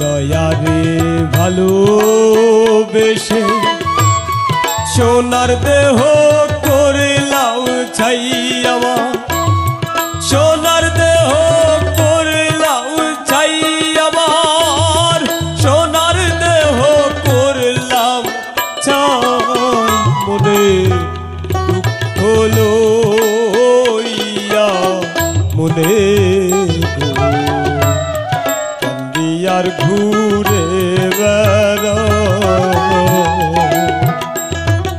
দয়ারে ভালোবেসে সোনার দেহ করলাম ছাই আমার, সোনার দেহ করলাম ছাই আমার, সোনার দেহ করলাম ছাই। মনে দুঃখ লইয়া মনে কান্দি আর ঘুরে বেড়াই,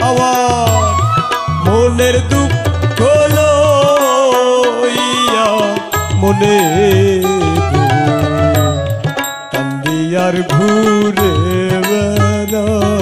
আমার মনের দুঃখ লইয়া মনে কান্দি আর ঘুরে বেড়াই।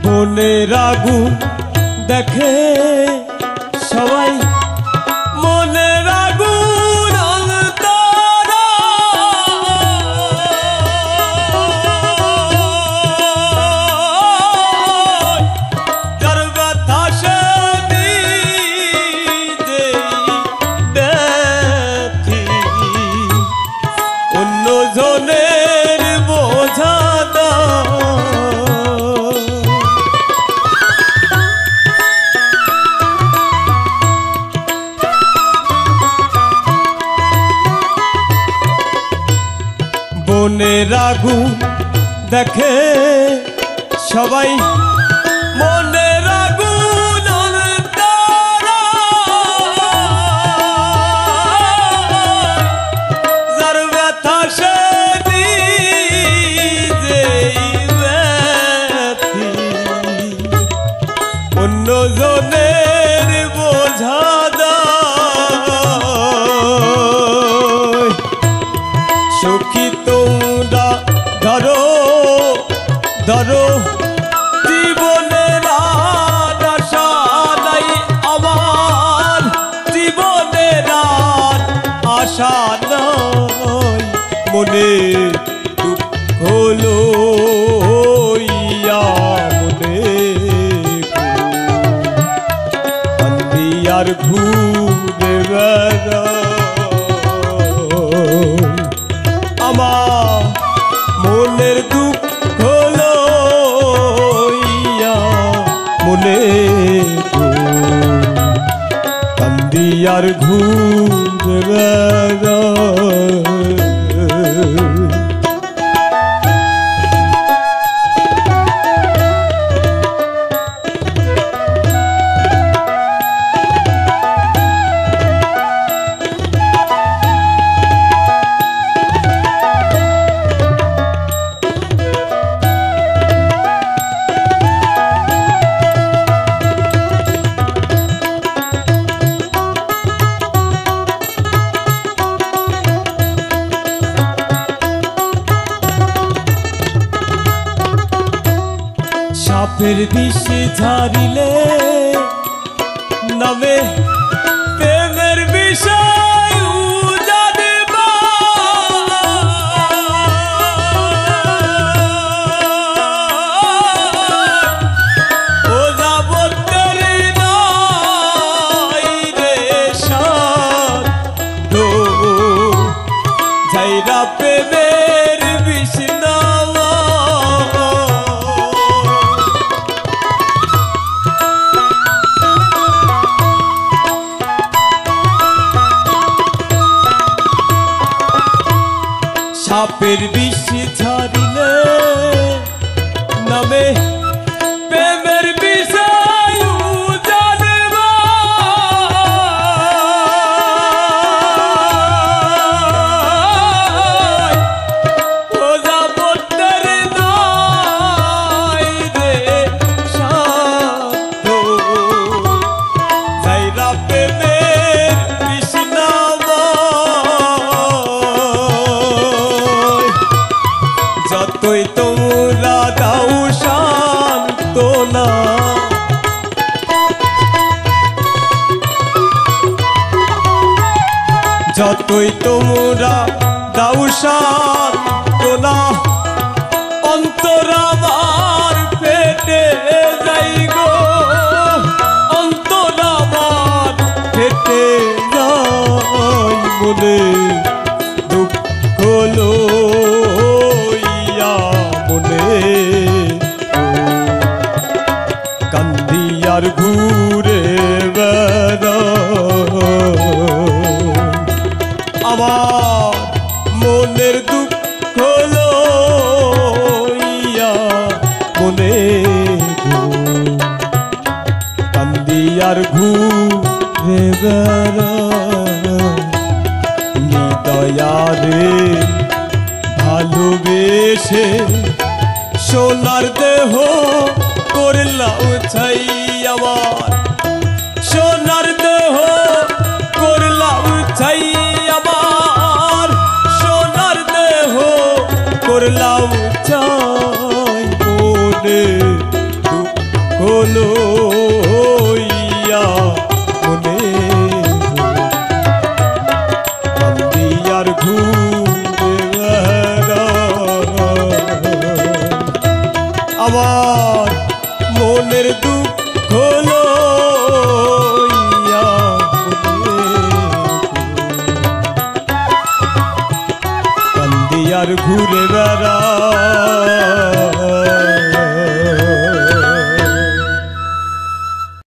মনের আগুন দেখে সবাই, মনের আগুন অন্তরা, যার ব্যথা সে নিজে ব্যথি, অন্য জনের বোঝা মনের আগুন দেখে সবাই, মনের আগুন অন্তরা, যার ব্যথা সে নিজেই ব্যথি, অন্য জনের বোঝা দায়। সখী তোমরা ধরো ধরো জীবনের আর আশা নাই আমার, জীবনের আর আশা নাই। মনে দুঃখ লইয়া মনে কান্দি আর ঘুরে বেড়াই, আমার মনের দুঃখ লইয়া মনে কান্দি আর ঘুরে বেড়াই। সাপের বিষ ঝারিলে নবে প্রেমের বিষয় জানবা, ও যাবতের নাই রে সাধ, যাইরা প্রেমের বিষ নাওয়া। সাপের বিষ ঝারিলে নামে প্রেমের বিষয় জানবা, ও যাবতের নাই যতই তোমরা দাও সান্ত্বনা যতই তোমরা দাও সান্ত্বনা অন্তর আমার পেটে যাই গো অন্তর আমার পেটে যাই মনে দুঃখ লইয়া মনে কান্দি আর ঘুরে বেড়াই আমার মনের দুঃখ লইয়া মনে কান্দি আর ঘুরে বেড়াই নিদয়ারে ভালোবেসে সোনার দেহ করলাম ছাই আমার সোনার দেহ করলাম ছাই আমার সোনার দেহ করলাম চাই মনে দুঃখ লইয়া মনে কান্দি আর ঘুরে বেড়াই আমার মনের দুঃখ লইয়া কান্দি আর ঘুরে বেড়াই